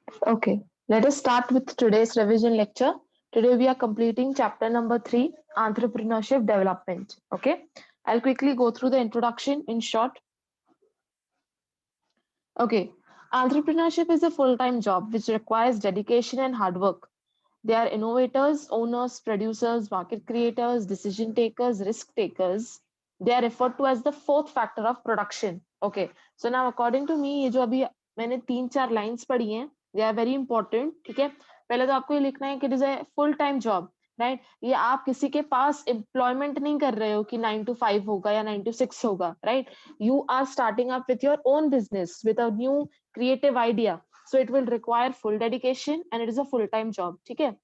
Okay, let us start with today's revision lecture. Today we are completing chapter number 3, Entrepreneurship Development. Okay, I'll quickly go through the introduction in short. Okay, entrepreneurship is a full-time job which requires dedication and hard work. They are innovators, owners, producers, market creators, decision takers, risk takers. They are referred to as the fourth factor of production. Okay, so now according to me, ये जो अभी मैंने तीन चार lines पढ़ी हैं, they are very important. ठीक है, पहले तो आपको ये लिखना है कि it is a full time job, right? ये आप किसी के पास एम्प्लॉयमेंट नहीं कर रहे हो कि 9 to 5 होगा या 9 to 6 होगा, right? You are starting up with your own business with a new creative idea, so it will require full dedication and it is a full time job. ठीक है,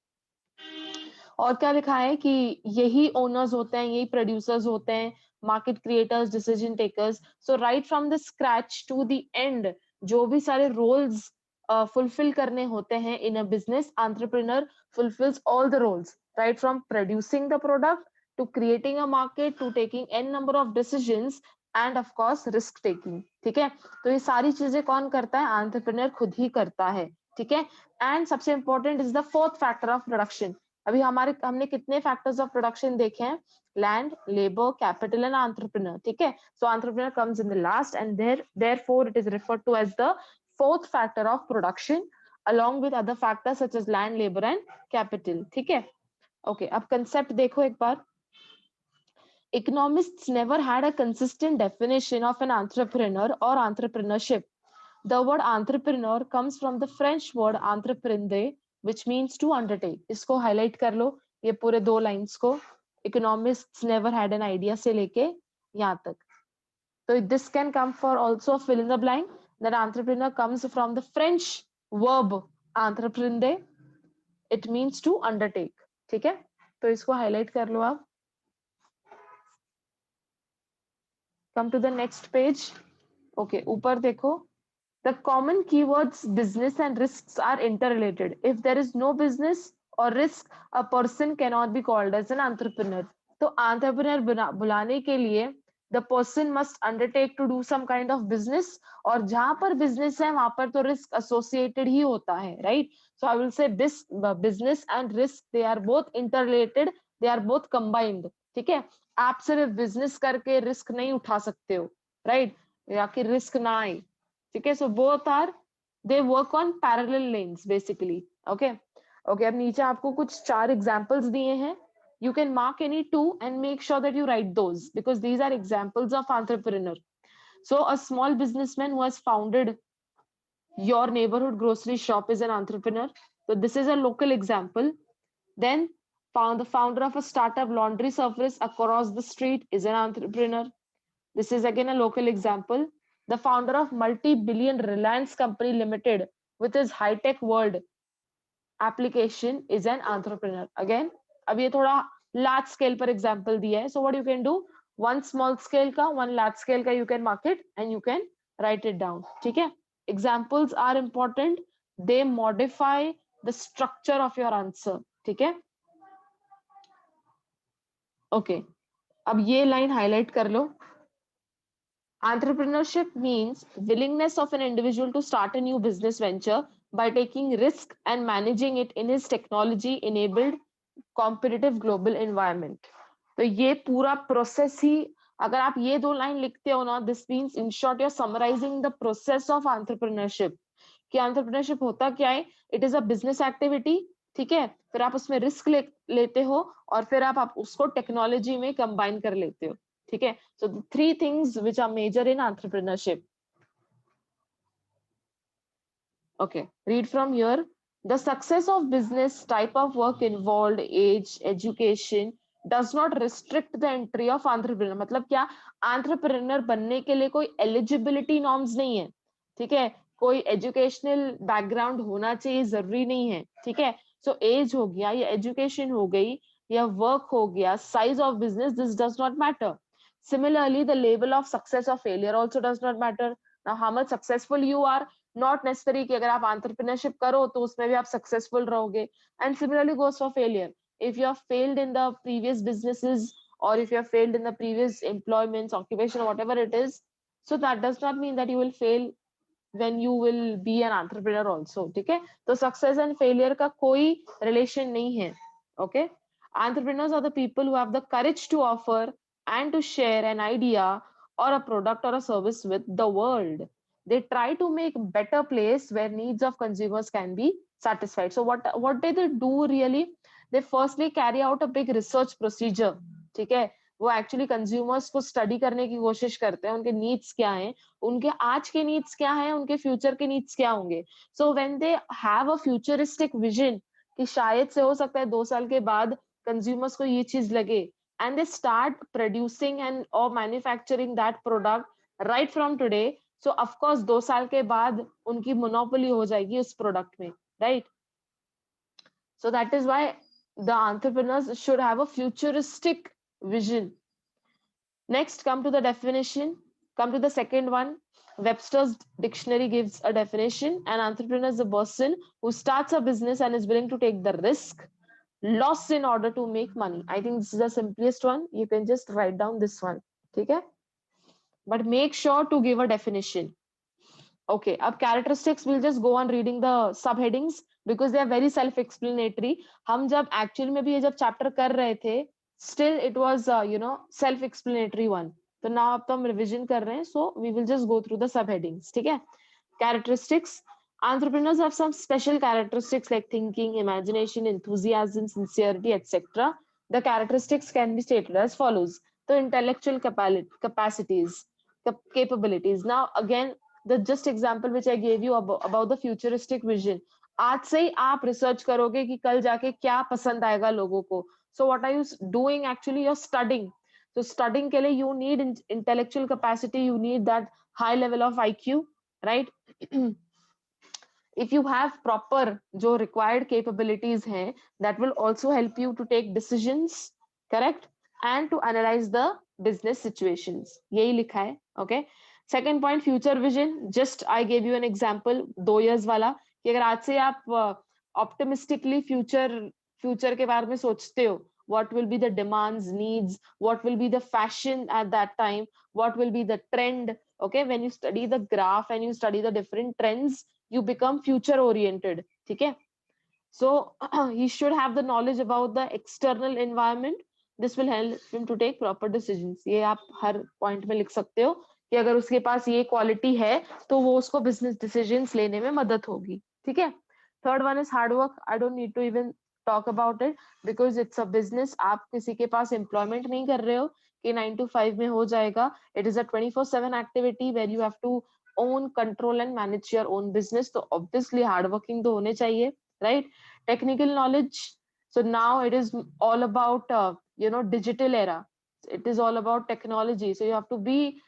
और क्या लिखा है कि यही ओनर्स होते हैं, यही प्रोड्यूसर्स होते हैं, market creators, decision takers. So right from the scratch to the end जो भी सारे रोल्स फुलफिल करने होते हैं in a business, entrepreneur fulfills all the roles, right from producing the product to creating a market to taking n number of decisions and of course risk taking. ठीक है, तो ये सारी चीजें कौन करता है? एंटरप्रेन्योर खुद ही करता है. ठीक है, एंड सबसे important is the fourth factor of production. अभी हमने कितने फैक्टर्स ऑफ प्रोडक्शन देखे हैं? Land, labour, capital and entrepreneur. ठीक है, so entrepreneur comes in the last end therefore it is referred to as the fourth factor of production along with other factors such as land, labor and capital. ठीक है, okay, अब concept देखो एक बार. Economists never had a consistent definition of an entrepreneur or entrepreneurship. The word entrepreneur comes from the French word entreprendre, which means to undertake. इसको highlight कर लो, ये पूरे दो lines को. Economists never had an idea से लेके यहाँ तक. So this can come for also fill in the blank. That entrepreneur comes from the French verb entreprendre. It means to undertake. ठीक है, तो इसको highlight कर लो आप. Come to the next page. Okay, ऊपर देखो. The common keywords business and risks are interrelated. If there is no business or risk, a person cannot be called as an entrepreneur. तो entrepreneur बुलाने के लिए the person must undertake to do some kind of business, और जहां पर business है वहां पर तो risk associated ही होता है, right? So I will say this business and risk, they are both interrelated, they are both combined. ठीक है, आप सिर्फ बिजनेस करके रिस्क नहीं उठा सकते हो, राइट? या कि रिस्क ना आए. ठीक है, so both are, they work on parallel lines basically. Okay okay, अब नीचे आपको कुछ चार एग्जांपल्स दिए हैं. You can mark any two and make sure that you write those because these are examples of entrepreneur. So a small businessman who has founded your neighborhood grocery shop is an entrepreneur. So this is a local example. Then the founder of a startup laundry service across the street is an entrepreneur. This is again a local example. The founder of multi-billion Reliance Company Limited with his high-tech world application is an entrepreneur. Again, अब ये थोड़ा large scale पर example दिया है. So what you can do? One small scale का, one large scale का you can mark it and you can write it down. ठीक है? Examples are important. They modify the structure of your answer. ठीक है? Okay. अब ये line highlight कर लो. Entrepreneurship means willingness of an individual to start a new business venture by taking risk and managing it in his technology enabled competitive global environment. तो ये पूरा process ही, अगर आप ये दो लाइन लिखते हो ना, this means in short you are summarising the process of entrepreneurship. कि एंटरप्रेन्योरशिप होता क्या है? It is a business activity. ठीक है, फिर आप उसमें रिस्क लेते हो और फिर आप उसको टेक्नोलॉजी में कंबाइन कर लेते हो. ठीक है, so the three things which are major in entrepreneurship. Okay, read from here. The success of business, type of work involved, age, education does not restrict the entry of entrepreneur. मतलब क्या? entrepreneur बनने के लिए कोई eligibility norms नहीं है. ठीक है, कोई educational background होना चाहिए जरूरी नहीं है. ठीक है, so age हो गया या education हो गई या work हो गया, size of business, this does not matter. Similarly, the label of success or failure also does not matter. Now, how much successful you are, not necessary कि अगर आप entrepreneurship करो तो उसमें भी आप successful रहोगे. And similarly goes for failure. If you have failed in the previous businesses or if you have failed in the previous employments, occupation, or whatever it is, so that does not mean that you will fail when you will be an entrepreneur also. ठीक है, तो success and failure का कोई relation नहीं है. Okay, entrepreneurs are the people who have the courage to offer and to share an idea or a product or a service with the world. They try to make better place where needs of consumers can be satisfied. So what they do really, they firstly carry out a big research procedure. ठीक है, वो actually consumers को study करने की कोशिश करते हैं, उनके नीड्स क्या हैं, उनके आज के नीड्स क्या हैं, उनके फ्यूचर के नीड्स क्या होंगे. So when they have a futuristic vision कि शायद से हो सकता है 2 साल के बाद कंज्यूमर्स को ये चीज लगे, and they start producing and और manufacturing that product right from today. So of course 2 साल के बाद उनकी मोनोपोली हो जाएगी उस प्रोडक्ट में, right. So that is why the entrepreneurs should have a futuristic vision. Next, come to the definition. Come to the second one. Webster's dictionary gives a definition. An entrepreneur is a person who starts a business and is willing to take the risk, loss in order to make money. I think this is the simplest one. You can just write down this one. Okay? But make sure to give a definition. Okay, अब characteristics, we'll just go on reading the subheadings because they are very self-explanatory. हम जब actually में भी ये जब chapter कर रहे थे, still it was self-explanatory one. तो now अब तो हम revision कर रहे हैं, so we will just go through the subheadings. ठीक है? Characteristics. Entrepreneurs have some special characteristics like thinking, imagination, enthusiasm, sincerity, etc. The characteristics can be stated as follows. The intellectual capacities, capabilities. Now again, the just example which I gave you about the futuristic vision. आज से ही आप research करोगे कि कल जाके क्या पसंद आएगा लोगों को. So what are you doing? Actually, you're studying. So studying के लिए you need intellectual capacity, you need that high level of IQ, right? If you have proper जो required capabilities हैं, that will also help you to take decisions, correct? And to analyze the business situations. यही लिखा है, okay? Second point, future vision. Just I gave you an example, 2 years वाला, कि अगर आज से आप optimistically future के बारे में सोचते हो, what will be the demands, needs, what will be the fashion at that time, what will be the trend. Okay, when you study the graph and you study the different trends, you become future oriented. ठीक है? So he should have the knowledge about the external environment. This will help him to take proper decisions. ये आप हर point में लिख सकते हो कि अगर उसके पास ये quality है तो वो उसको business decisions लेने में मदद होगी. ठीक है? Third one is hard work. I don't need to even talk about it because it's a business. आप किसी के पास employment नहीं कर रहे हो कि 9 to 5 में हो जाएगा. It is a 24/7 activity where you have to own, control and manage your own business. तो obviously hard working तो होने चाहिए, right? Technical knowledge. So now it is all about digital era. It is all about technology. So you have to be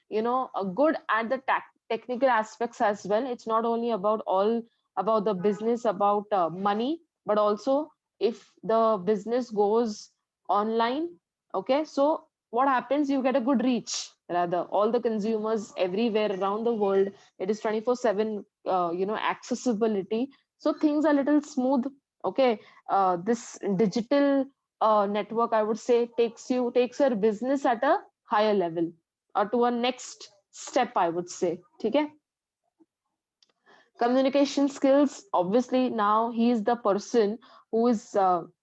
good at the technical aspects as well. It's not only about the business, about money, but also if the business goes online. Okay, so what happens, you get a good reach, rather all the consumers everywhere around the world. It is 24/7 accessibility, so things are little smooth. Okay, this digital network, I would say, takes your business at a higher level or to a next step, I would say. Okay. Communication skills, obviously now he is the person who is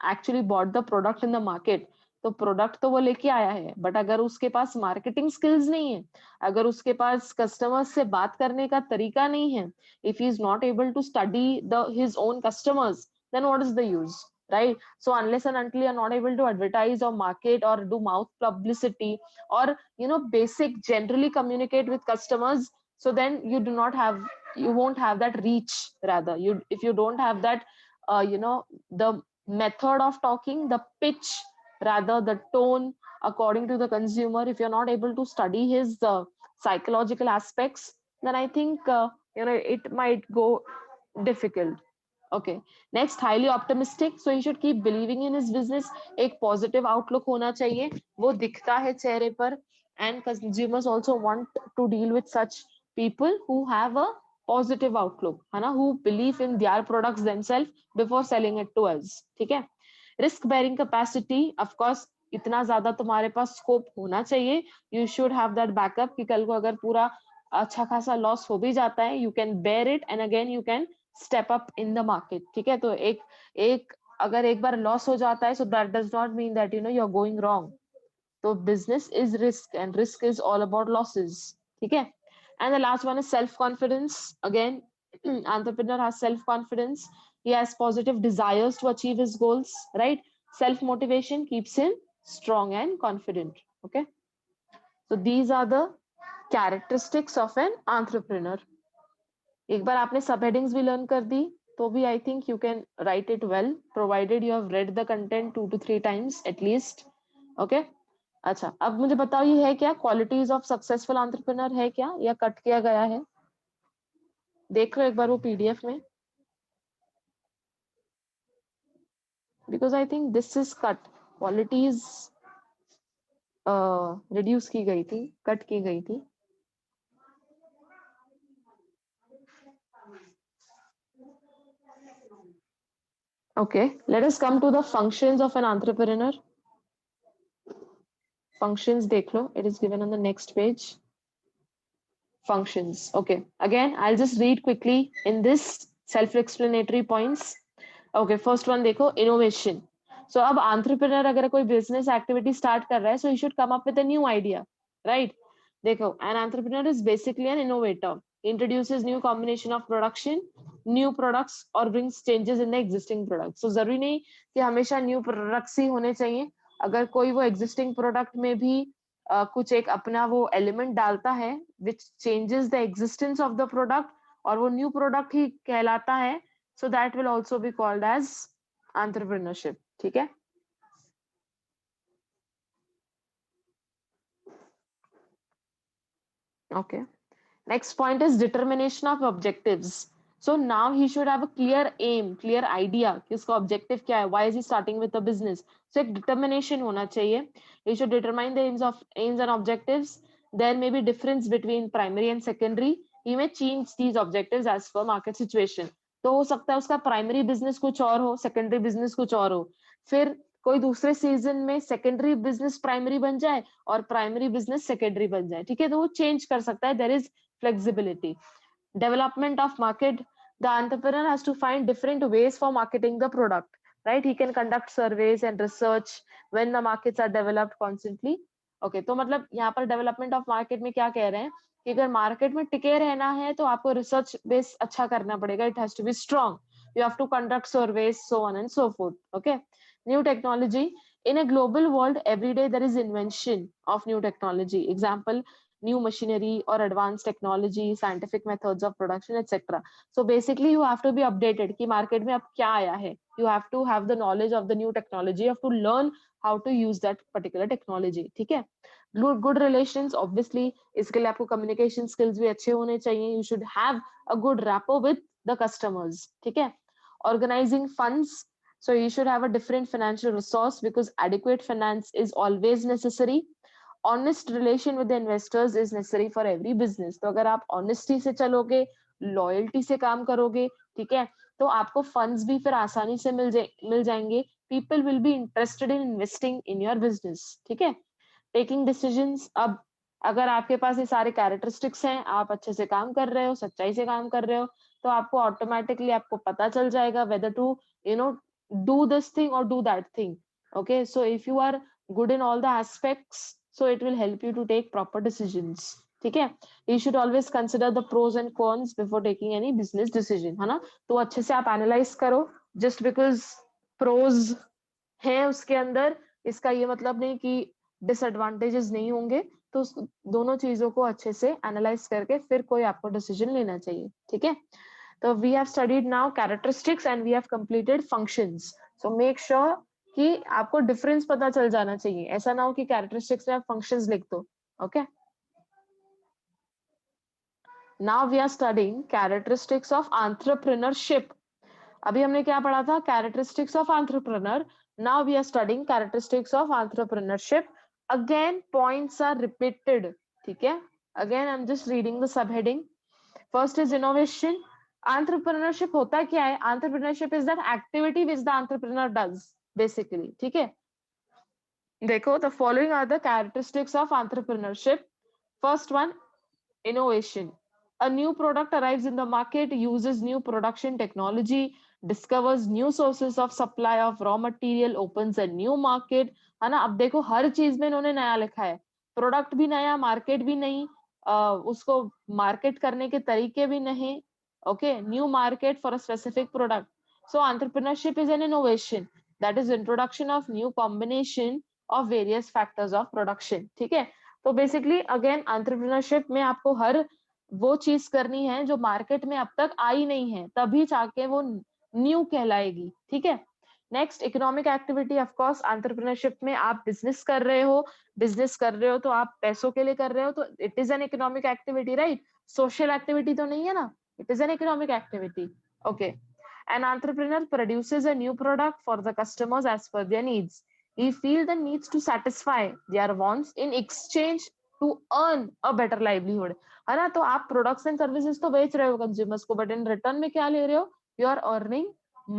actually bought the product in the market. तो product तो वो लेके आया है, but अगर उसके पास marketing skills नहीं है, अगर उसके पास कस्टमर्स से बात करने का तरीका नहीं है, if he is not able to study his own customers, then what is the use, right? So unless and until you are not able to advertise or market or do mouth publicity or basic generally communicate with customers, so then you won't have that reach. Rather, if you don't have that the method of talking, the pitch, rather the tone according to the consumer, if you're not able to study his psychological aspects, then I think it might go difficult. Okay, next, highly optimistic. So he should keep believing in his business. एक positive outlook होना चाहिए, वो दिखता है चेहरे पर. And consumers also want to deal with such people who have a positive outlook, है ना, who believe in their products themselves before selling it to us. ठीक है? Risk bearing capacity, of course, इतना ज्यादा तुम्हारे पास स्कोप होना चाहिए. You should have that backup कि कल को अगर पूरा अच्छा खासा लॉस हो भी जाता है, you can bear it and again you can step up in the market, ठीक है। तो एक अगर एक बार लॉस हो जाता है, so that does not mean that you are going wrong. तो business is risk and risk is all about losses, ठीक है। And the last one is self confidence. Again entrepreneur has self confidence, he has positive desires to achieve his goals, right? Self motivation keeps him strong and confident, okay? So these are the characteristics of an entrepreneur. एक बार आपने सब headings भी learn कर दी तो भी I think you can write it well, provided you have read the content 2 to 3 times at least, okay. अच्छा, अब मुझे बताओ ये है क्या, क्वालिटीज ऑफ सक्सेसफुल एंटरप्रेन्योर है क्या, या कट किया गया है? देख लो एक बार वो पीडीएफ में, because I think this is cut, qualities reduce की गई थी, कट की गई थी। Okay, let us come to the functions of an entrepreneur. Functions देख लो, it is given on the next page. Functions, okay. Again, I'll just read quickly in this self-explanatory points. Okay, first one देखो, innovation. So अब entrepreneur अगर कोई business activity start कर रहा है, so he should come up with a new idea, right? देखो, an entrepreneur is basically an innovator. Introduces new combination of production, new products और brings changes in the existing products. So जरूरी नहीं कि हमेशा new products ही होने चाहिए। अगर कोई वो existing product में भी कुछ एक अपना वो element डालता है which changes the existence of the product और वो new product ही कहलाता है, so that will also be called as entrepreneurship, ठीक है। Okay. Next point is determination of objectives. So now he should have a clear aim, clear idea कि उसका objective क्या है, why is he starting with a business. So एक determination होना चाहिए. He should determine the aims and objectives. There may be difference between primary and secondary. He may change these objectives as per market situation. तो हो सकता है उसका primary business कुछ और हो, सेकेंडरी बिजनेस कुछ और हो, फिर कोई दूसरे सीजन में सेकेंडरी बिजनेस प्राइमरी बन जाए और प्राइमरी बिजनेस सेकेंडरी बन जाए, ठीक है। तो वो चेंज कर सकता है, there is flexibility. Development of market, the entrepreneur has to find different ways for marketing the product, right? He can conduct surveys and research when the markets are developed constantly. Okay, तो मतलब यहाँ पर development of market में क्या कह रहे हैं कि अगर मार्केट में टिके रहना है तो आपको रिसर्च बेस अच्छा करना पड़ेगा, it has to be strong, you have to conduct surveys, so on and so forth, okay. New technology, in a global world every day there is invention of new technology, example new machinery or advanced technology, scientific methods of production, etc. So basically you have to be updated कि market में अब क्या आया है, you have to have the knowledge of the new technology, you have to learn how to use that particular technology, ठीक है। good relations, obviously इसके लिए आपको communication skills भी अच्छे होने चाहिए, you should have a good rapport with the customers, ठीक है। Organizing funds, so you should have a different financial resource because adequate finance is always necessary. Honest relation with the investors is necessary for every business. तो अगर आप honesty से चलोगे, loyalty से काम करोगे, ठीक है, तो आपको funds भी फिर आसानी से मिल जाएंगे. People will be interested in investing in your business, ठीक है। Taking decisions, अब अगर आपके पास ये सारे कैरेक्टरिस्टिक्स हैं, आप अच्छे से काम कर रहे हो, सच्चाई से काम कर रहे हो, तो आपको ऑटोमेटिकली आपको पता चल जाएगा whether to do this thing और do that thing, okay. So if you are good in all the aspects, so it will help you to take proper decisions, ठीक है। You should always consider the pros and cons before taking any business decision, है ना। तो अच्छे से आप analyse करो, just because pros है उसके अंदर इसका ये मतलब नहीं कि डिसएडवांटेजेस नहीं होंगे, तो दोनों चीजों को अच्छे से एनालाइज करके फिर कोई आपको डिसीजन लेना चाहिए, ठीक है। तो we have studied now characteristics and we have completed functions. So make sure कि आपको डिफरेंस पता चल जाना चाहिए, ऐसा ना हो कि कैरेक्टरिस्टिक्स में आप फंक्शंस लिख दो, okay. Now we are studying characteristics of entrepreneurship. अभी हमने क्या पढ़ा था, characteristics of entrepreneur. Now we are studying characteristics of entrepreneurship. Again points are repeated, ठीक है। Again I am just reading the sub heading. First is innovation. Entrepreneurship होता क्या है? Entrepreneurship is that activity which the entrepreneur does basically, ठीक है। देखो, the following are the characteristics of entrepreneurship. First one, innovation. A new product arrives in the market, uses new production technology, discovers new sources of supply of raw material, opens a new market. है ना? अब देखो हर चीज में इन्होंने नया लिखा है, प्रोडक्ट भी नया, मार्केट भी नहीं, उसको मार्केट करने के तरीके भी नहीं. Okay, new market for a specific product. So entrepreneurship is an innovation, that is introduction of new combination of various factors of production. ठीक है, तो बेसिकली अगेन एंटरप्रेन्योरशिप में आपको हर वो चीज करनी है जो मार्केट में अब तक आई नहीं है, तभी जाके वो न्यू कहलाएगी. ठीक है. Next, economic activity. Of course entrepreneurship में आप बिजनेस कर रहे हो तो आप पैसों के लिए कर रहे हो, तो it is an economic activity, right? Social activity तो नहीं है ना, it is an economic activity. Okay. An entrepreneur produces a new product for the customers as per their needs. He feels the needs to satisfy their wants in exchange to earn a better livelihood. है ना? तो आप products and services तो बेच रहे हो consumers को, but in return में क्या ले रहे हो? You are earning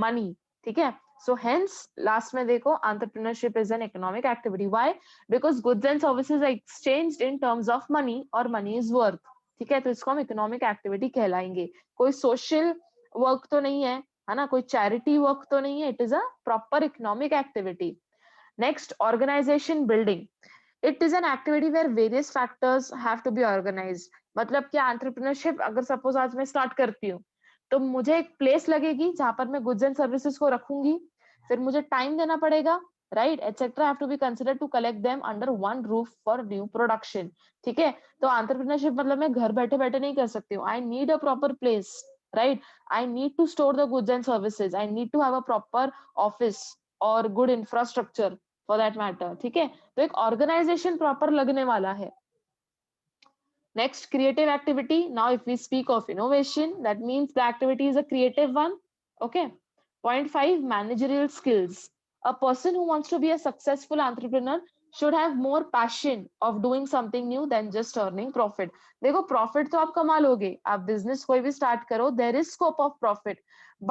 money. ठीक है. So hence last में देखो entrepreneurship is an economic activity. Why? Because goods and services are exchanged in terms of money और money is worth. ठीक है, तो इसको हम इकोनॉमिक एक्टिविटी कहलाएंगे. कोई सोशल वर्क तो नहीं है ना, कोई चैरिटी वर्क तो नहीं है, it is a proper economic activity. Next, organization building. It is an activity where various factors have to be organized. मतलब क्या, एंटरप्रेन्योरशिप अगर सपोज आज मैं स्टार्ट करती हूँ, तो मुझे एक प्लेस लगेगी जहां पर मैं गुड्स एंड सर्विसेज को रखूंगी, फिर मुझे टाइम देना पड़ेगा, right, etcetera have to be considered to collect them under one roof for new production. ठीक है, तो एंटरप्रेन्योरशिप मतलब मैं घर बैठे बैठे नहीं कर सकती हूँ. I need a proper place, right? I need to store the goods and services, I need to have a proper office और good infrastructure for that matter. ठीक है, तो एक ऑर्गेनाइजेशन प्रॉपर लगने वाला है. Next, creative activity. Now, if we speak of innovation, that means the activity is a creative one. Okay. Point 5, managerial skills. A person who wants to be a successful entrepreneur should have more passion of doing something new than just earning profit. देखो, profit तो आप कमा लोगे, आप business कोई भी start करो, there is scope of profit.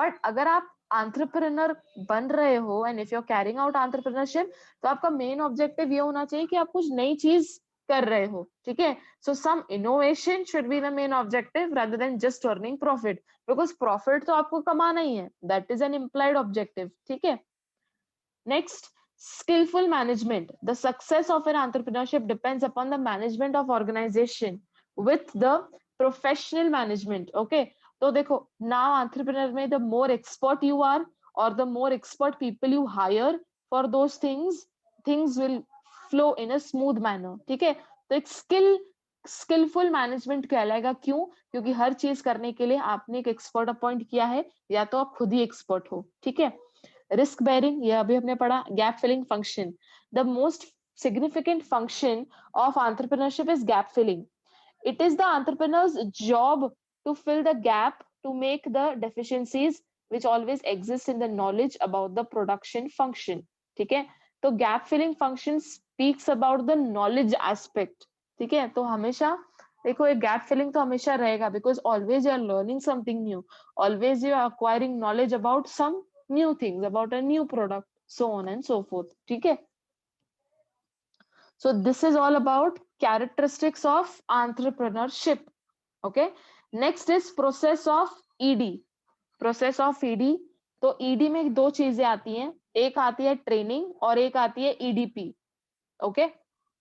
But अगर आप entrepreneur बन रहे हो and if you're carrying out entrepreneurship, तो आपका main objective ये होना चाहिए कि आप कुछ नई चीज कर रहे हो. ठीक है, so some innovation should be the main objective rather than just earning profit, because profit तो आपको कमाना ही है, that is an implied objective. ठीक है. Next, skillful management. The success of an entrepreneurship depends upon the management of organization with the professional management. Okay, तो देखो, now entrepreneur में the more expert you are or the more expert people you hire for those things will flow in a smooth manner. ठीक है, तो एक skilful management कहलाएगा. क्यों? क्योंकि हर चीज करने के लिए आपने एक एक्सपर्ट अपॉइंट किया है, या तो आप खुद ही एक्सपर्ट हो. ठीक है. रिस्क बेयरिंग, ये अभी हमने पढ़ा. Gap filling function. The most significant function of entrepreneurship is gap filling. It is the entrepreneur's job to fill the gap, to make the deficiencies which always exist in the knowledge about the production function. ठीक है, तो gap filling function speaks about the knowledge aspect. ठीक है, तो हमेशा देखो, एक gap filling तो हमेशा रहेगा, because always you are learning something new, always you are acquiring knowledge about some new things, about a new product, so on and so forth. ठीक है. So this is all about characteristics of entrepreneurship. Okay. Next is process of ED. Process of ED. तो ED में दो चीजें आती हैं, एक आती है ट्रेनिंग और एक आती है EDP. Okay.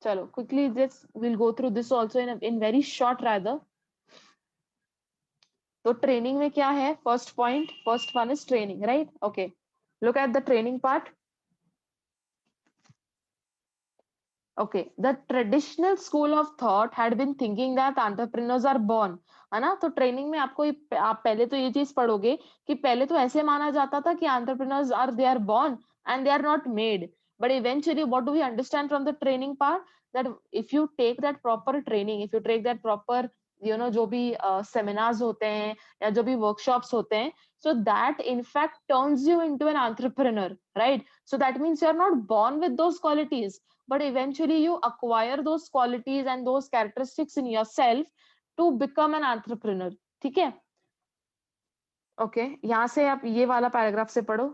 चलो quickly just we'll go through this also in very short rather. तो ट्रेनिंग में क्या है? First point, first one is training, right? Okay, look at the training part. Okay, the traditional school of thought had been thinking that entrepreneurs are born. है ना? तो training में आपको आप पहले तो ये चीज पढ़ोगे कि पहले तो ऐसे माना जाता था कि entrepreneurs are they are born and they are not made. But eventually, what do we understand from the training part? That if you take that proper training, if you take that proper, जो भी seminars होते हैं या जो भी workshops होते हैं, so that in fact turns you into an entrepreneur, right? So that means you are not born with those qualities, but eventually you acquire those qualities and those characteristics in yourself to become an entrepreneur. ठीक है. Okay, यहां से आप ये वाला paragraph से पढ़ो.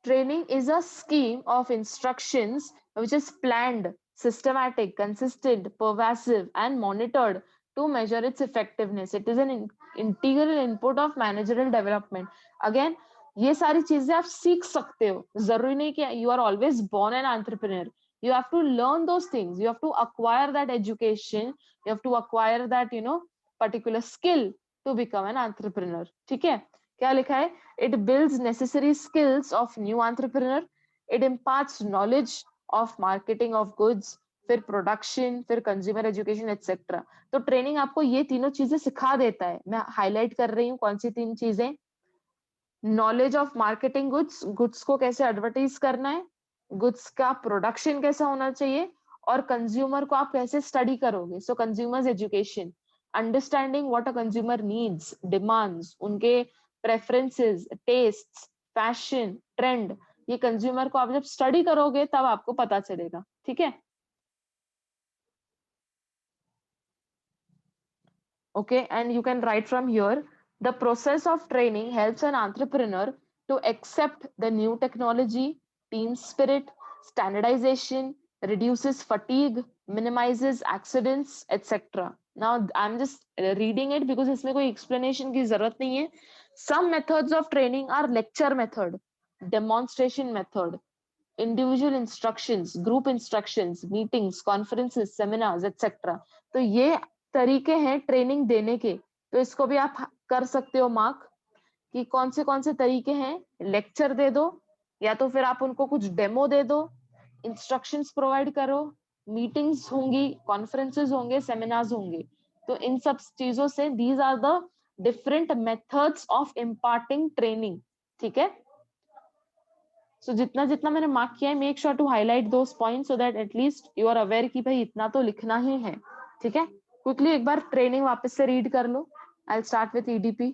Training is a scheme of instructions which is planned, systematic, consistent, pervasive and monitored to measure its effectiveness. It is an integral input of managerial development. Again, ये सारी चीजें आप सीख सकते हो, जरूरी नहीं कि you are always born an entrepreneur. You have to learn those things. You have to acquire that education. You have to acquire that, particular skill to become an entrepreneur. ठीक है? क्या लिखा है? It builds necessary skills of new entrepreneur. It imparts knowledge of marketing of goods, फिर production, फिर consumer education etcetera. तो training आपको ये तीनों चीजें सिखा देता है. मैं हाईलाइट कर रही हूँ कौन सी तीन चीजें. Knowledge of marketing goods, goods को कैसे एडवर्टाइज करना है, गुड्स का प्रोडक्शन कैसा होना चाहिए, और कंज्यूमर को आप कैसे स्टडी करोगे. सो consumers education, understanding what a consumer needs, demands, उनके प्रेफरेंसेस, टेस्ट, फैशन, ट्रेंड, ये कंज्यूमर को आप जब स्टडी करोगे तब आपको पता चलेगा. ठीक है? Okay, and you can write from here. The process of training helps an entrepreneur to accept the new technology, team spirit, standardization, reduces fatigue, minimizes accidents, etc. Now I'm just reading it because इसमें कोई explanation की जरूरत नहीं है. Some methods of training are lecture method, demonstration method, individual instructions, group instructions, meetings, conferences, seminars, etc. तो ये तरीके हैं ट्रेनिंग देने के. तो इसको भी आप कर सकते हो मार्क कि कौन से तरीके हैं. लेक्चर दे दो, या तो फिर आप उनको कुछ डेमो दे दो, इंस्ट्रक्शंस प्रोवाइड करो, मीटिंग्स होंगी, कॉन्फ्रेंसेस होंगे, सेमिनार्स होंगे. तो इन सब चीजों से these are the different methods of imparting training. ठीक है? सो जितना जितना मैंने मार्क किया है, make sure to highlight those points so that at least you are aware कि भाई इतना तो लिखना ही है. ठीक है? क्विकली एक बार ट्रेनिंग वापस से रीड कर लो. I will start with EDP.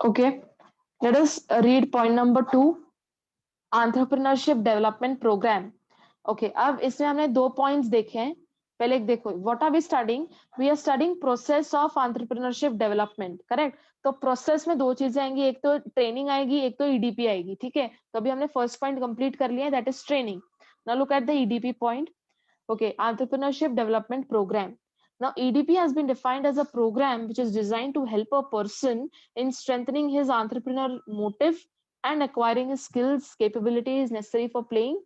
Okay, let us read point number 2, entrepreneurship development program. Okay, अब इसमें हमने दो पॉइंट्स देखे हैं. पहले एक देखो, what are we studying? We are studying process of entrepreneurship development. Correct? तो प्रोसेस में दो चीजें आएंगी, एक तो ट्रेनिंग आएगी, एक तो ईडीपी आएगी. ठीक है? तो अभी हमने फर्स्ट पॉइंट कंप्लीट कर लिया, that is training. Now look at the EDP point. Okay, entrepreneurship development program. Now, EDP has been defined as a program which is designed to help a person in strengthening his entrepreneur motive and acquiring his skills, capabilities necessary for playing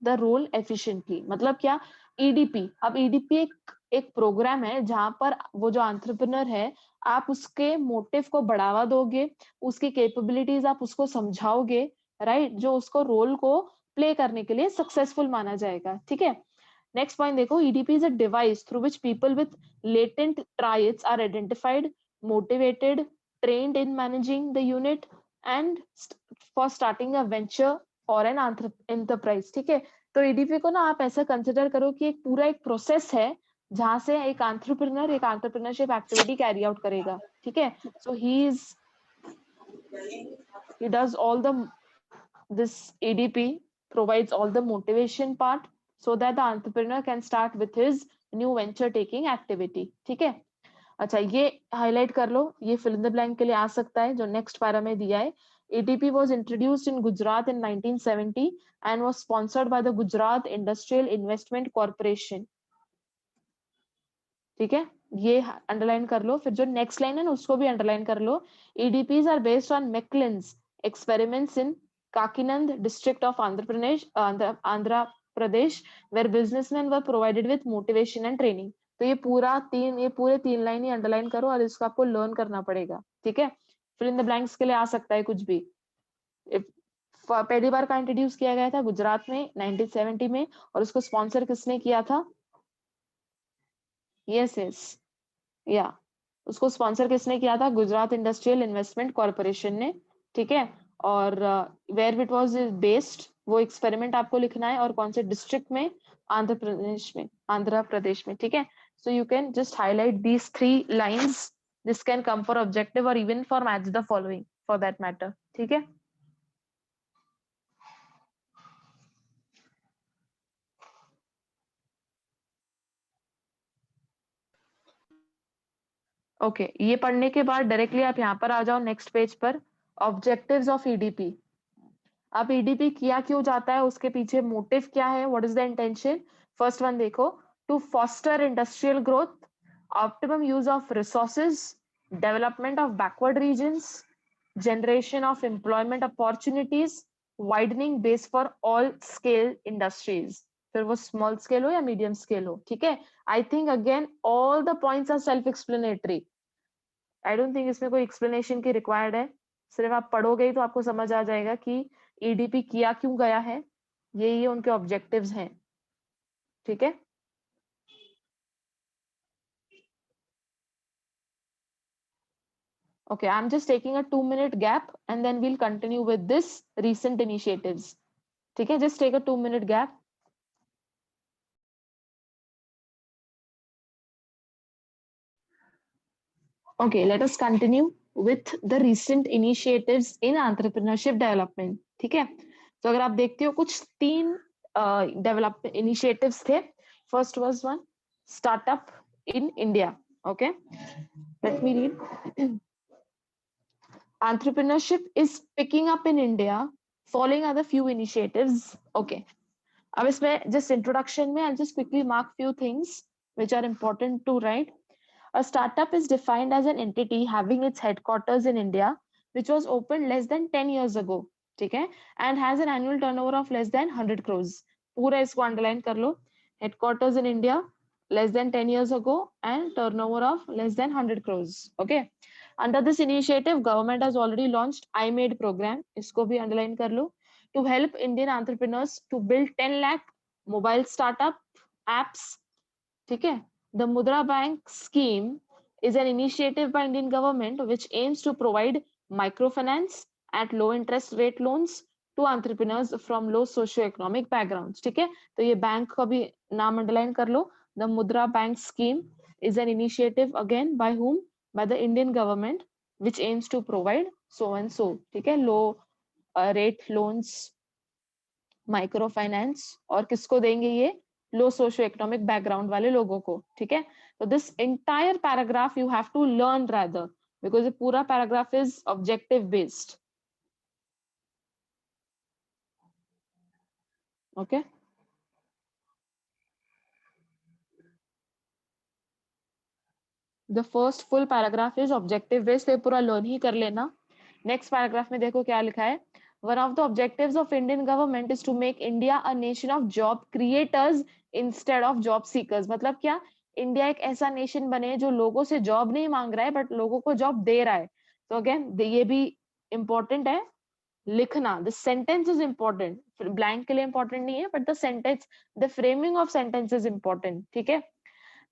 the role efficiently. मतलब क्या? EDP. अब EDP एक programme है जहां पर वो जो entrepreneur है, आप उसके मोटिव को बढ़ावा दोगे, उसकी कैपेबिलिटीज आप उसको समझाओगे, राइट? जो उसको रोल को प्ले करने के लिए सक्सेसफुल माना जाएगा. ठीक है? Next point देखो, EDP is a device through which people with latent traits are identified, motivated, trained in managing the unit and for starting a venture or an enterprise. ठीक है? तो EDP को ना आप ऐसा कंसिडर करो कि एक पूरा एक प्रोसेस है जहां से एक एंटरप्रेन्योर एक एंटरप्रेन्योरशिप एक्टिविटी कैरी आउट करेगा. ठीक है? सो he does all the this EDP provides all the motivation part so that the entrepreneur can start with his new venture taking activity. ठीक है? अच्छा, ये हाईलाइट कर लो, ये फिल इन द ब्लैंक के लिए आ सकता है जो नेक्स्ट पैरा में दिया है। ADP was introduced in Gujarat in 1970 and was sponsored by the Gujarat Industrial Investment Corporation. ठीक है, ये अंडरलाइन कर लो। फिर जो नेक्स्ट लाइन है ना उसको भी अंडरलाइन कर लो। EDPs are based on Mecklen's experiments in Kakinad district of Andhra Pradesh, where businessmen were provided with motivation and training. तो ये पूरे तीन लाइन ही अंडरलाइन करो और इसको आपको लर्न करना पड़ेगा। ठीक है, फिल इन द ब्लैंक्स के लिए आ सकता है कुछ भी। पहली बार का इंट्रोड्यूस किया गया था गुजरात में 1970 में, और उसको स्पॉन्सर किसने किया था? यस यस, या उसको स्पॉन्सर किसने किया था? गुजरात इंडस्ट्रियल इन्वेस्टमेंट कॉर्पोरेशन ने। ठीक है, और वेयर इट वाज बेस्ड, वो एक्सपेरिमेंट आपको लिखना है, और कौन से डिस्ट्रिक्ट में? आंध्र प्रदेश में। ठीक है, so you can just highlight these 3 lines. This can come for objective और even for match the following for that matter. ठीक है, ओके ये पढ़ने के बाद डायरेक्टली आप यहाँ पर आ जाओ नेक्स्ट पेज पर। Objectives of EDP. अब ईडीपी किया क्यों जाता है, उसके पीछे मोटिव क्या है, what is the intention? First one देखो, to foster industrial growth, optimum use of resources, development of backward regions, generation of employment opportunities, widening base for all scale industries, फिर वो स्मॉल स्केल हो या medium scale हो। ठीक है, I think again all the points are self explanatory. I don't think इसमें कोई explanation की रिक्वायर्ड है, सिर्फ आप पढ़ोगे ही तो आपको समझ आ जाएगा कि ईडीपी किया क्यों गया है, ये उनके ऑब्जेक्टिव्स हैं। ठीक है, okay, I'm just taking a 2-minute gap and then we'll continue with this recent initiatives. ठीक है, just take a 2-minute gap. Okay, let us continue with the recent initiatives in entrepreneurship development. ठीक है, तो अगर आप देखते हो कुछ 3 डेवलपमेंट इनिशिएटिव्स थे। First was one startup in India. Okay, let me read. Entrepreneurship is picking up in India. Following are the few initiatives. Okay, अब इसमें just introduction में I'll just quickly mark few things which are important to write. A startup is defined as an entity having its headquarters in India, which was opened less than 10 years ago. ठीक है, and has an annual turnover of less than 100 crores. पूरा इसको underline कर लो. Headquarters in India, less than 10 years ago, and turnover of less than 100 crores. Okay. Under this initiative, government has already launched iMade program. इसको भी underline कर लो. To help Indian entrepreneurs to build 10 lakh mobile startup apps. ठीक है, the Mudra Bank scheme is an initiative by Indian government which aims to provide microfinance at low interest rate loans to entrepreneurs from low socio-economic backgrounds. ठीक है, तो ये bank का भी नाम underline कर लो। The Mudra Bank scheme is an initiative again by whom? By the Indian government which aims to provide so and so. ठीक है, low rate loans, micro finance, और किसको देंगे ये? लो सोशो इकोनॉमिक बैकग्राउंड वाले लोगों को। ठीक है, तो this entire paragraph you have to learn rather, because ये पूरा paragraph is objective based. Okay, the first full paragraph is objective based, तो ये पूरा लर्न ही कर लेना। नेक्स्ट पैराग्राफ में देखो क्या लिखा है। One of the objectives of Indian government is to make India a nation of job creators instead of job seekers. मतलब क्या? इंडिया एक ऐसा नेशन बने जो लोगों से जॉब नहीं मांग रहा है बट लोगों को जॉब दे रहा है। तो अगेन ये भी इंपॉर्टेंट है लिखना। The sentence is important, blank के लिए इंपॉर्टेंट नहीं है but the sentence, the framing of sentence is important. ठीक है,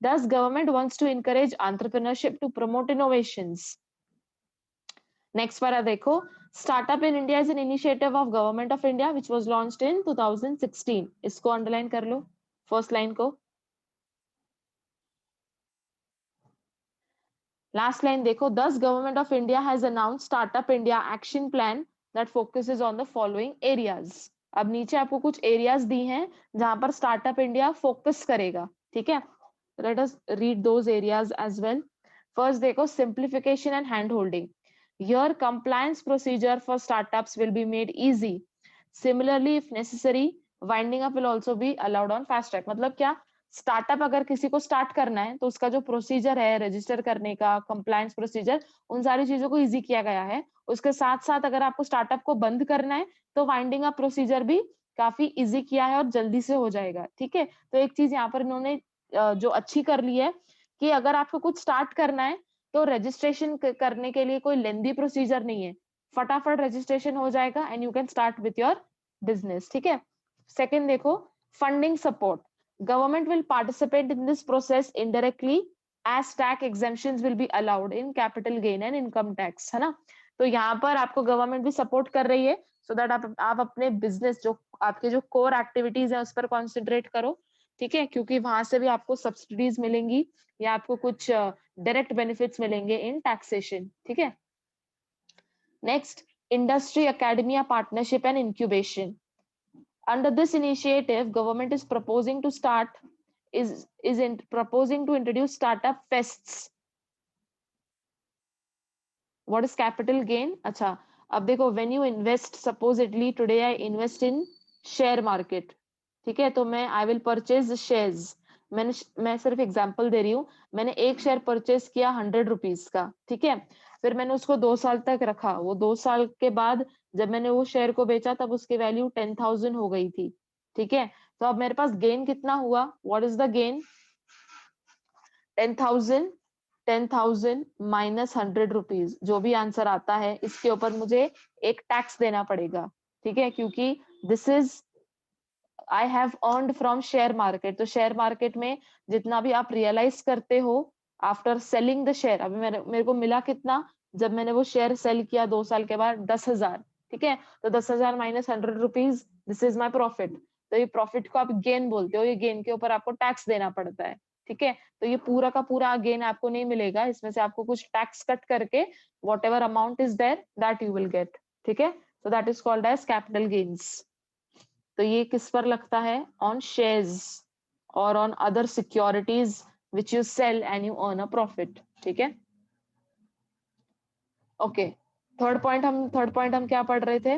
Thus government wants to encourage entrepreneurship to promote innovations. Next para देखो, Startup in India is an initiative of Government of India which was launched in 2016. इसको underline कर लो, first line को। Last line देखो, Thus Government of India has announced Startup India Action Plan that focuses on the following areas. अब नीचे आपको कुछ areas दी हैं जहां पर Startup India focus करेगा। ठीक है, let us read those areas as well. First देखो simplification and hand holding. Here compliance procedure for startups will be made easy. Similarly, if necessary, winding up will also be allowed on fast track. मतलब क्या, startup अगर किसी को start करना है तो उसका जो प्रोसीजर है रजिस्टर करने का, कंप्लायंस प्रोसीजर, उन सारी चीजों को इजी किया गया है. उसके साथ साथ अगर आपको स्टार्टअप को बंद करना है तो वाइंडिंग अप प्रोसीजर भी काफी इजी किया है और जल्दी से हो जाएगा. ठीक है, तो एक चीज यहाँ पर इन्होंने जो अच्छी कर ली है कि अगर आपको कुछ स्टार्ट करना है तो रजिस्ट्रेशन करने के लिए कोई लेंदी प्रोसीजर नहीं है. फटाफट रजिस्ट्रेशन हो जाएगा and you can start with your business. ठीक है. सेकंड देखो, funding support. Government will participate in this process indirectly as tax exemptions will be allowed in capital gain and income tax. है ना. तो यहाँ पर आपको गवर्नमेंट भी सपोर्ट कर रही है सो दैट आप अपने बिजनेस, जो आपके जो कोर एक्टिविटीज है उस पर कॉन्सेंट्रेट करो. ठीक है, क्योंकि वहां से भी आपको सब्सिडीज मिलेंगी या आपको कुछ डायरेक्ट बेनिफिट्स मिलेंगे इन टैक्सेशन. ठीक है. Next, industry academia partnership and incubation. Under this initiative, government is proposing to introduce startup fests. What is capital gain? अच्छा, अब देखो, when you invest, supposedly today I invest in share market. ठीक है, तो I will purchase shares. मैं सिर्फ example दे रही हूँ. मैंने एक शेयर परचेज किया 100 रुपीज का. ठीक है, फिर मैंने उसको 2 साल तक रखा. वो 2 साल के बाद जब मैंने वो शेयर को बेचा तब उसकी वैल्यू 10,000 हो गई थी. ठीक है, तो अब मेरे पास गेन कितना हुआ? What is the gain? 10,000 minus 100 rupees, जो भी आंसर आता है इसके ऊपर मुझे एक टैक्स देना पड़ेगा. ठीक है, क्योंकि this is I have earned from share market. तो शेयर मार्केट में जितना भी आप रियलाइज करते हो आफ्टर सेलिंग द शेयर, अभी मेरे को मिला कितना जब मैंने वो शेयर सेल किया 2 साल के बाद? 10,000. ठीक है, तो 10,000 minus 100 rupees, this is my profit. तो ये प्रॉफिट को आप गेन बोलते हो. ये गेन के ऊपर आपको टैक्स देना पड़ता है. ठीक है, तो ये पूरा का पूरा गेन आपको नहीं मिलेगा, इसमें से आपको कुछ टैक्स कट करके whatever amount is there that you will get. ठीक है, so that is called as capital gains. तो ये किस पर लगता है? ऑन शेयर्स और on other securities which you sell and you earn a profit. ठीक है. ओके, थर्ड पॉइंट हम क्या पढ़ रहे थे?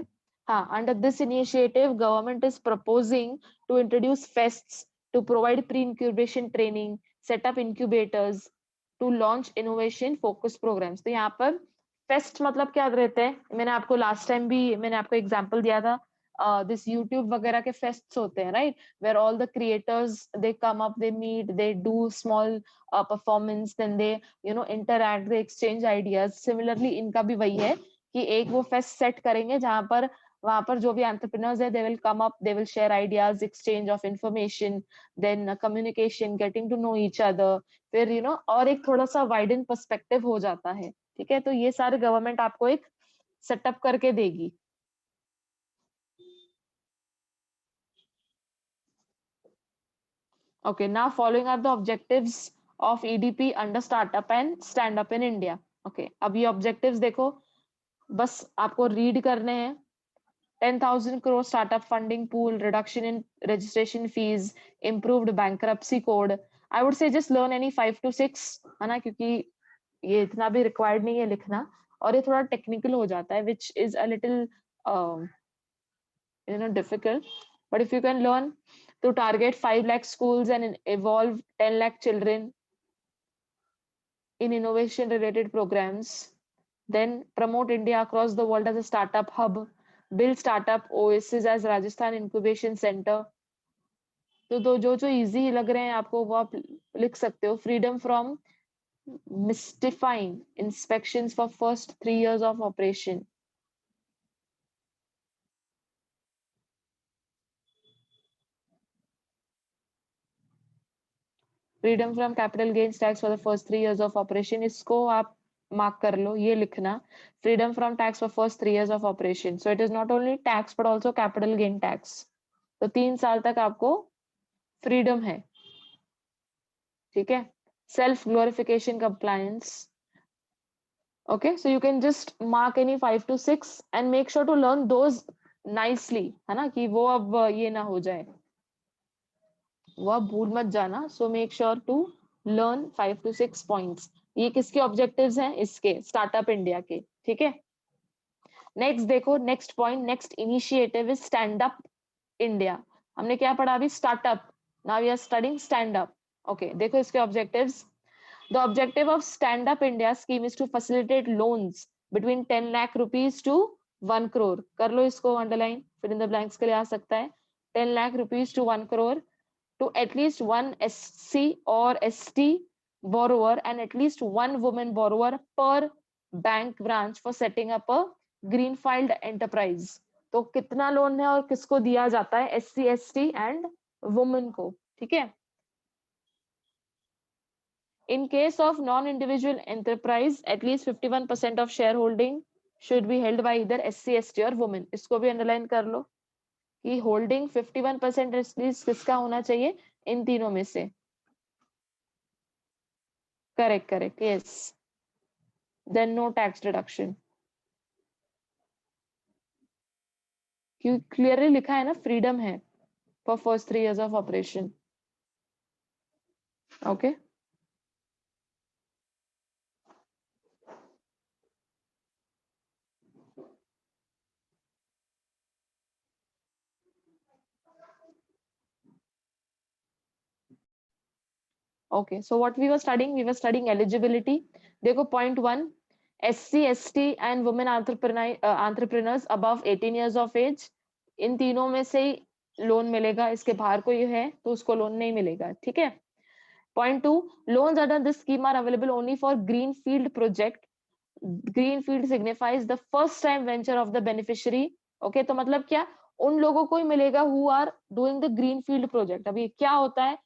हाँ, under this initiative government is proposing to introduce fests to provide pre incubation training, set up incubators, to launch innovation focus programs. तो यहाँ पर फेस्ट मतलब क्या रहते हैं? मैंने आपको लास्ट टाइम भी मैंने आपको एग्जांपल दिया था. दिस यूट्यूब वगैरह के फेस्ट्स होते हैं, right, where all the creators they come up, they meet, they do small performance, then they interact, they exchange ideas. Similarly इनका भी वही है कि एक वो फेस्ट सेट करेंगे जहां पर वहां पर जो भी एंटरप्रेन्योर्स है, they will come up, they will share ideas, exchange of information, then communication, getting to know each other. फिर और एक थोड़ा सा वाइडन पर्सपेक्टिव हो जाता है. ठीक है, तो ये सारे गवर्नमेंट आपको एक सेटअप करके देगी. Okay, now following are the objectives of EDP under startup and stand up in India. Okay, अब ये objectives देखो, बस आपको read करने हैं. 10,000 crore startup funding pool, reduction in registration fees, improved bankruptcy code. I would say just learn any 5 to 6, है ना, क्योंकि ये इतना भी required नहीं है लिखना और ये थोड़ा technical हो जाता है, which is a little difficult. But if you can learn to target 5 lakh schools and evolve 10 lakh children in innovation related programs, then promote India across the world as a startup hub, build startup oasis as Rajasthan incubation center. तो जो easy लग रहे हैं आपको वो आप लिख सकते हो. Freedom from mystifying inspections for first 3 years of operation. Freedom from capital gains tax for the first 3 years of operation. इसको आप मार्क कर लो, ये लिखना. Freedom from tax for first 3 years of operation. So it is not only tax but also capital gain tax. तो 3 साल तक आपको फ्रीडम है. ठीक है. Self glorification compliance. Okay, so you can just mark any 5 to 6 and make sure to learn those nicely, है ना, कि वो अब ये ना हो जाए, वो आप भूल मत जाना. So make sure to learn 5 to 6 points. ये किसके ऑब्जेक्टिव्स हैं? इसके, स्टार्टअप इंडिया के, ठीक है। नेक्स्ट देखो, next point, next initiative is stand up India. हमने क्या पढ़ा अभी? Startup, now we are studying stand up. Okay, देखो इसके objectives. The objective of stand up India scheme is to facilitate loans between 10 lakh rupees to 1 crore. कर लो इसको underline, फिर in the blanks के लिए आ सकता है। 10 lakh rupees to 1 crore to at least one SC or ST borrower and at least one woman borrower per bank branch for setting up a greenfield enterprise। तो कितना loan है और किसको दिया जाता है? SC ST एंड वुमेन को, ठीक है। In case of non-individual enterprise, at least 51% of shareholding should be held by either SC ST or women। इसको भी अंडरलाइन कर लो कि होल्डिंग 51% एटलीस्ट किसका होना चाहिए? इन तीनों में से। Correct correct, yes, then no tax deduction. क्यों? क्लियरली लिखा है ना, फ्रीडम है for first 3 years of operation. Okay, okay, so what we were studying eligibility. देखो point 1, SC ST and women entrepreneurs above 18 years of age, इन तीनों में से ही लोन मिलेगा। इसके बाहर कोई है तो उसको लोन नहीं मिलेगा, ठीक है। Point 2, loans under this scheme are available only for green field project. Green field signifies the first time venture of the beneficiary. Okay, तो मतलब क्या? उन लोगों को ही मिलेगा who are doing the green field project. अभी क्या होता है?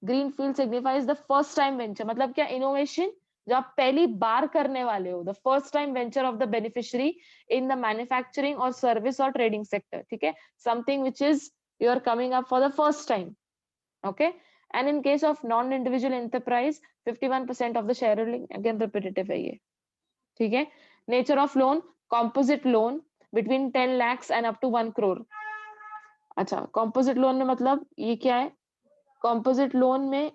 Green field signifies the first time venture, मतलब क्या? इनोवेशन जो आप पहली बार करने वाले हो, the first time venture of the beneficiary in the manufacturing और सर्विस और ट्रेडिंग सेक्टर, ठीक है। Something which is you are coming up for the first time, okay, and in case of non individual enterprise 51% of the shareholding, again repetitive है ये, ठीक है। nature of loan, composite loan between 10 lakhs and up to 1 crore। अच्छा, composite loan में मतलब ये क्या है? composite loan में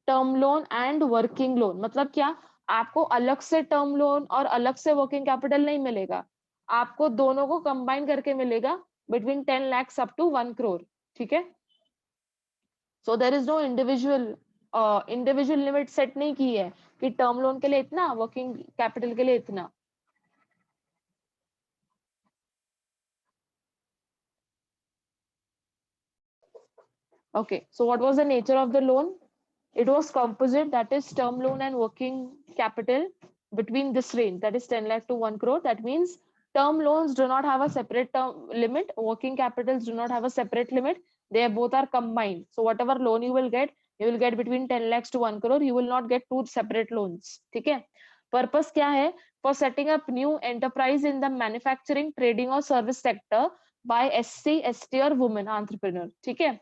term loan and working loan, मतलब क्या? आपको अलग से टर्म लोन और अलग से वर्किंग कैपिटल नहीं मिलेगा, आपको दोनों को कंबाइन करके मिलेगा between 10 lakhs up to 1 crore, ठीक है। So there is no individual limit set नहीं की है कि टर्म लोन के लिए इतना, वर्किंग कैपिटल के लिए इतना। Okay, so what was the nature of the loan? It was composite, that is term loan and working capital between this range, that is 10 lakh to 1 crore. That means term loans do not have a separate term limit, working capitals do not have a separate limit, they both are combined. So whatever loan you will get, you will get between 10 lakhs to 1 crore, you will not get two separate loans, ठीक है। Purpose क्या है? For setting up new enterprise in the manufacturing, trading or service sector by SC ST और women entrepreneur, ठीक है।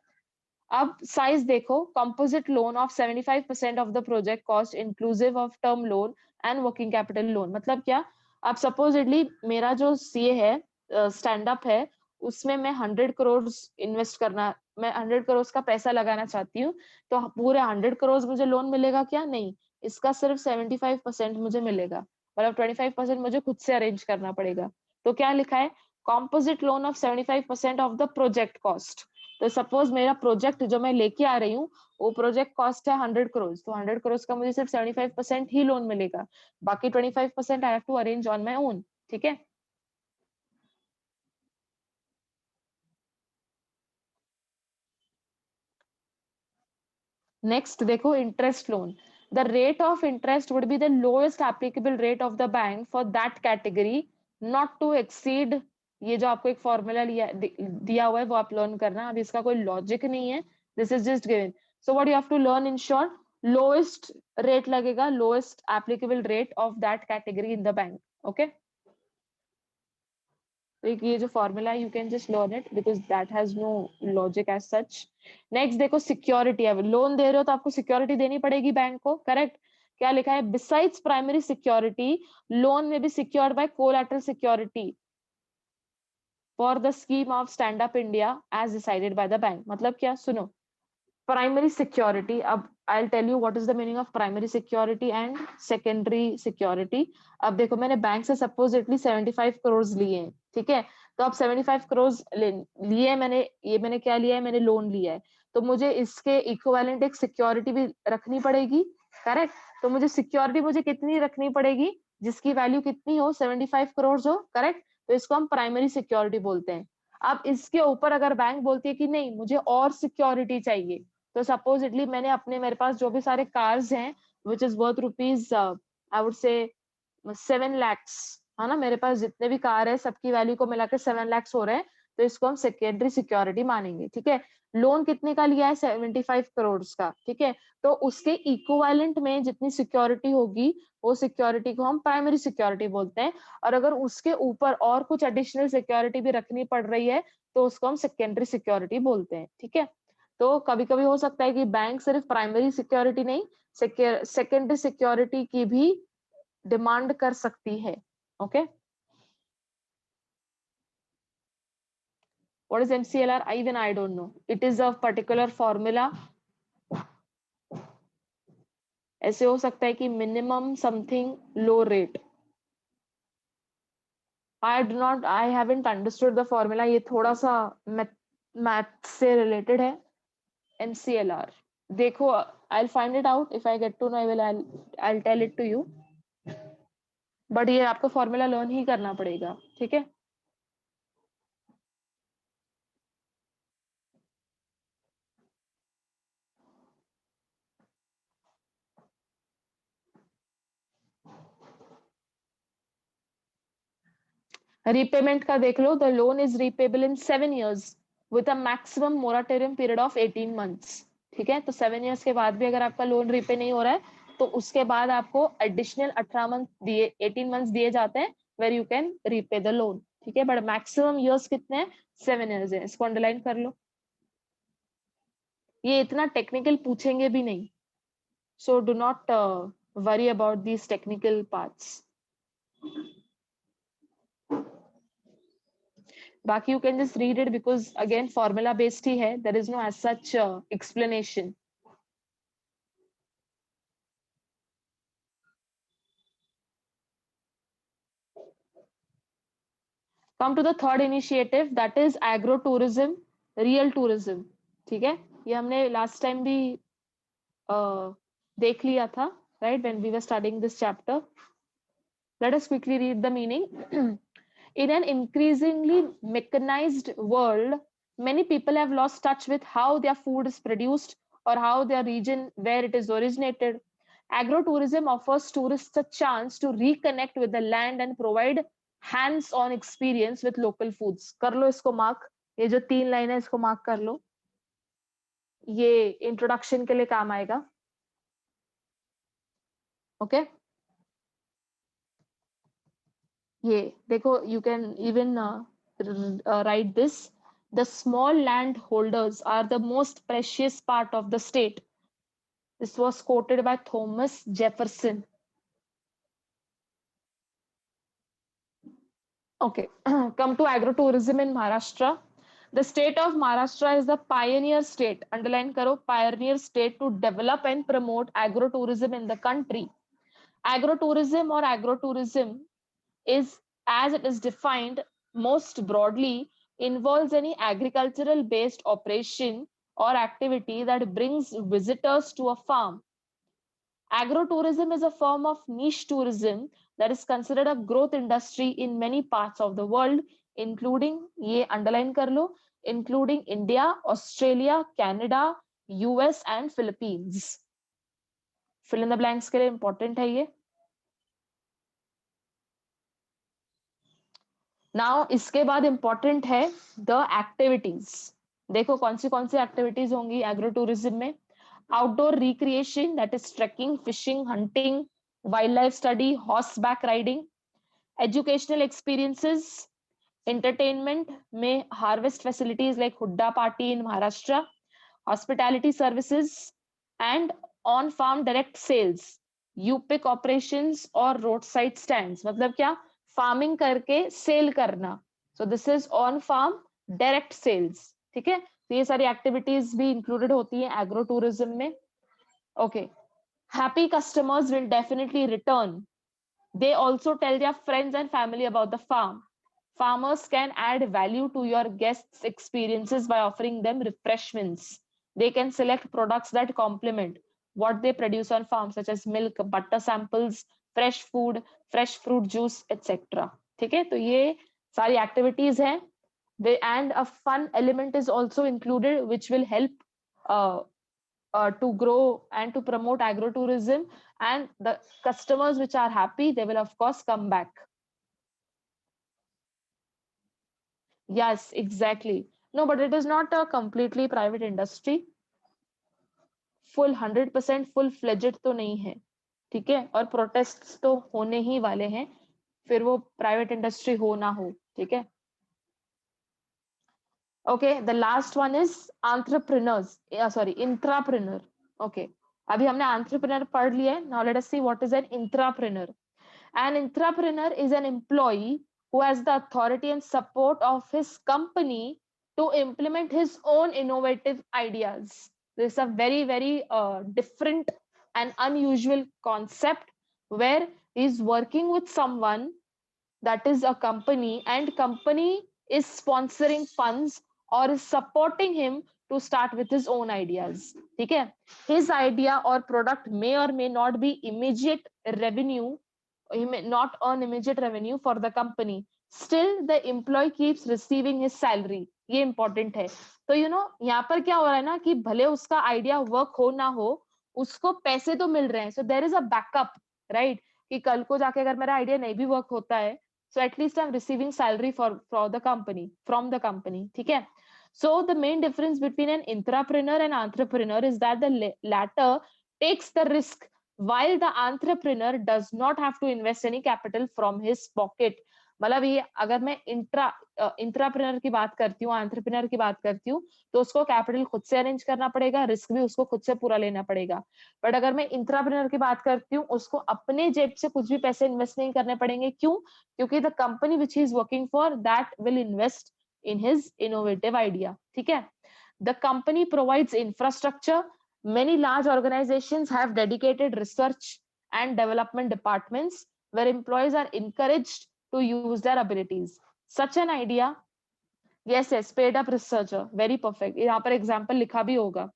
अब size देखो, composite loan of 75% of the project cost inclusive of term loan and working capital loan. मतलब क्या? अब supposedly मेरा जो सीए है, स्टैंड अप है, उसमें मैं 100 करोड़ इन्वेस्ट करना, मैं 100 करोड़ का पैसा लगाना चाहती हूँ, तो पूरे 100 करोड़ मुझे लोन मिलेगा क्या? नहीं, इसका सिर्फ 75% मुझे मिलेगा, मतलब 25% मुझे खुद से अरेंज करना पड़ेगा। तो क्या लिखा है? Composite loan of 75% of the project cost. तो सपोज मेरा प्रोजेक्ट जो मैं लेके आ रही हूँ, वो प्रोजेक्ट कॉस्ट है 100 करोड़, तो 100 करोड़ का मुझे सिर्फ 75% ही लोन मिलेगा, बाकी 25% I have to arrange on my own, ठीक है। नेक्स्ट देखो, interest loan. The rate of interest would be the lowest applicable rate of the bank for that category, not to exceed. ये जो आपको एक फॉर्मूला दिया हुआ है वो आप लर्न करना, अभी इसका कोई लॉजिक नहीं है, this is just given. So what you have to learn in short, lowest rate लगेगा, lowest applicable rate of that category in the bank, okay. तो ये जो फॉर्मूला है, you can just learn it because that has no logic as such. Next देखो, security. अब loan दे रहे हो तो आपको सिक्योरिटी देनी पड़ेगी बैंक को, करेक्ट। क्या लिखा है? बिसाइड्स प्राइमरी सिक्योरिटी, लोन में भी secured by collateral security for the scheme of stand up India as decided by the bank. मतलब क्या? सुनो, प्राइमरी सिक्योरिटी, अब I'll tell you what is the meaning of primary security and secondary security. अब देखो मैंने bank से supposedly 75 crore लिए हैं, ठीक है, तो अब 75 करोड़ लिए मैंने, ये मैंने क्या लिया है, मैंने लोन लिया है, तो मुझे इसके इक्विवेलेंट एक सिक्योरिटी भी रखनी पड़ेगी, करेक्ट। तो मुझे सिक्योरिटी मुझे कितनी रखनी पड़ेगी, जिसकी वैल्यू कितनी हो, 75 करोड़ हो, करेक्ट, तो इसको हम प्राइमरी सिक्योरिटी बोलते हैं। अब इसके ऊपर अगर बैंक बोलती है कि नहीं मुझे और सिक्योरिटी चाहिए, तो सपोजिटली मैंने अपने, मेरे पास जो भी सारे कार्स हैं which is worth rupees I would say 7 lakhs, है ना, मेरे पास जितने भी कार है सबकी वैल्यू को मिलाकर 7 lakhs हो रहे हैं, तो इसको हम सेकेंडरी सिक्योरिटी मानेंगे, ठीक है। लोन कितने का लिया है, 75 करोड़ का, ठीक है, तो उसके इक्विवेलेंट में जितनी सिक्योरिटी होगी वो सिक्योरिटी को हम प्राइमरी सिक्योरिटी बोलते हैं, और अगर उसके ऊपर और कुछ एडिशनल सिक्योरिटी भी रखनी पड़ रही है तो उसको हम सेकेंडरी सिक्योरिटी बोलते हैं, ठीक है। तो कभी कभी हो सकता है कि बैंक सिर्फ प्राइमरी सिक्योरिटी नहीं, सेकेंडरी सिक्योरिटी की भी डिमांड कर सकती है, okay. What is MCLR? Even I don't know. It is a particular formula. ऐसे हो सकता है कि minimum something low rate, I haven't understood the formula. ये थोड़ा सा मैथ से रिलेटेड है। MCLR देखो, I'll find it out. If I get to know, I'll tell it to you. But ये आपको फॉर्मूला लर्न ही करना पड़ेगा, ठीक है। रीपेमेंट का देख लो, the loan is repayable in 7 years with a maximum moratorium period of 18 months, ठीक है। तो 7 years के बाद भी अगर आपका लोन रीपे नहीं हो रहा है तो उसके बाद आपको एडिशनल 18 मंथ दिए, 18 months दिए जाते हैं where you can repay the loan, ठीक है। बट मैक्सिमम ईयर्स कितने हैं, 7 years है, इसको अंडरलाइन कर लो। ये इतना टेक्निकल पूछेंगे भी नहीं, so do not worry about these technical parts. बाकी you can just read it because again formula based ही है, there is no as such explanation. Come to the third initiative, that is agro tourism, real tourism, ठीक है। ये हमने last time भी देख लिया था, right, when we were studying this chapter. Let us quickly read the meaning. In an increasingly mechanized world, many people have lost touch with how their food is produced or how their region where it is originated. Agrotourism offers tourists a chance to reconnect with the land and provide hands-on experience with local foods. कर लो इसको mark, ये जो 3 line है इसको mark कर लो, ये introduction के लिए काम आएगा, okay? ये देखो, you can even write this. The small landholders are the most precious part of the state. This was quoted by Thomas Jefferson. Okay, come to agrotourism in Maharashtra. The state of Maharashtra is the pioneer state. Underline karo, pioneer state to develop and promote agrotourism in the country. Agrotourism or agrotourism is, as it is defined most broadly, involves any agricultural based operation or activity that brings visitors to a farm. Agrotourism is a form of niche tourism that is considered a growth industry in many parts of the world, including, ye underline kar lo, including India, Australia, Canada, US and Philippines. Fill in the blanks के लिए important है ये. Now इसके बाद important है the activities. देखो कौन सी एक्टिविटीज होंगी एग्रो टूरिज्म में। Outdoor recreation, that is trekking, fishing, hunting, wild life study, horse back riding. Educational experiences, entertainment में harvest facilities like hurda party in Maharashtra, hospitality services and on farm direct sales, U pick operations और road side stands. मतलब क्या, farming करके sale करना, so this is on farm direct sales, ठीक है। तो ये सारी एक्टिविटीज भी इंक्लूडेड होती है एग्रो टूरिज्म में। Okay. Happy customers will definitely return. They also tell their friends and family about the farm. Farmers can add value to your guests' experiences by offering them refreshments. They can select products that complement what they produce on farm, such as milk, butter samples, fresh food, fresh fruit juice, etc. ठीक है, तो ये सारी activities हैं. And a fun element is also included, which will help uh, to grow and to promote agrotourism, and the customers which are happy, they will of course come back. Yes, exactly. No, but it is not a completely private industry. Full 100% full fledged तो नहीं है, ठीक है, और protests तो होने ही वाले हैं, फिर वो प्राइवेट इंडस्ट्री हो ना हो, ठीक है. Okay, the last one is entrepreneurs. Sorry, intrapreneur. Okay, अभी हमने entrepreneur पढ़ लिया है. Now let us see what is an intrapreneur. An intrapreneur is an employee who has the authority and support of his company to implement his own innovative ideas. This is a very, very different and unusual concept where he's working with someone, that is a company, and company is sponsoring funds or is supporting him to start with his own ideas. ठीक है, his idea or product may or may not be immediate revenue, he may not earn immediate revenue for the company, still the employee keeps receiving his salary. ये important है. तो यहाँ पर क्या हो रहा है ना, कि भले उसका आइडिया वर्क हो ना हो, उसको पैसे तो मिल रहे हैं. So there is a backup, right? कि कल को जाके अगर मेरा आइडिया नहीं भी वर्क होता है, so at least I'm receiving salary for the company, from the company. ठीक है. So the main difference between an intrapreneur and entrepreneur is that the latter takes the risk, while the entrepreneur does not have to invest any capital from his pocket. मतलब ये अगर मैं इंट्राप्रेनर की बात करती हूँ, एंटरप्रेन्योर की बात करती हूँ, तो उसको कैपिटल खुद से अरेंज करना पड़ेगा, रिस्क भी उसको खुद से पूरा लेना पड़ेगा. बट अगर मैं इंट्राप्रेन्योर की बात करती हूँ, उसको अपने जेब से कुछ भी पैसे इन्वेस्ट नहीं करने पड़ेंगे. क्यों? क्योंकि the company which he is working for that will invest in his innovative idea. ठीक है. The company provides infrastructure. Many large organizations have dedicated research and development departments where employees are encouraged to use their abilities. Such an idea, yes, paid up researcher, very perfect. यहाँ पर example लिखा भी होगा.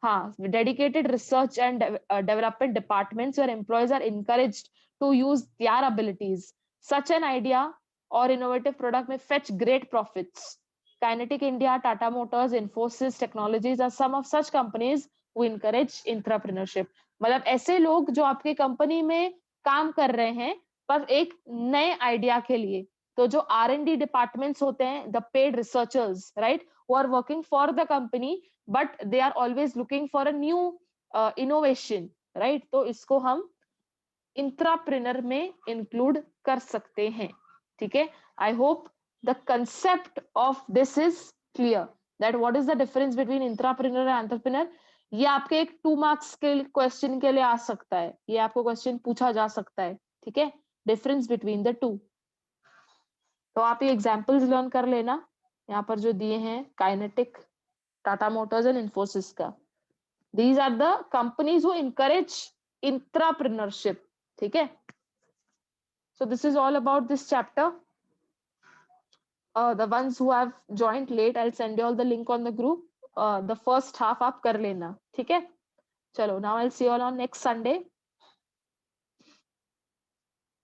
हाँ, dedicated research and development departments where employees are encouraged to use their abilities. Such an idea or innovative product may fetch great profits. Kinetic India, Tata Motors, Infosys Technologies are some of such companies who encourage entrepreneurship. मतलब ऐसे लोग जो आपके company में काम कर रहे हैं, पर एक नए आइडिया के लिए. तो जो R&D डिपार्टमेंट्स होते हैं, the paid researchers, right, who are working for the company, but they are always looking for a new innovation, right? तो इसको हम इंट्राप्रेनर में इंक्लूड कर सकते हैं. ठीक है. I hope the concept of this is clear, that what is the difference between intrapreneur and entrepreneur. ये आपके एक 2 मार्क्स के क्वेश्चन के लिए आ सकता है, ये आपको क्वेश्चन पूछा जा सकता है. ठीक है, डिफरेंस बिटवीन द टू. तो आप ये एग्जांपल्स लर्न कर लेना, यहाँ पर जो दिए हैं, kinetic, Tata Motors and Infosys का. These are the companies who encourage intrapreneurship. ठीक है. So this is all about this chapter. The ones who have joined late, I'll send you all the link on the group. The first half आप कर लेना. ठीक है. चलो, now I'll see you all on next Sunday.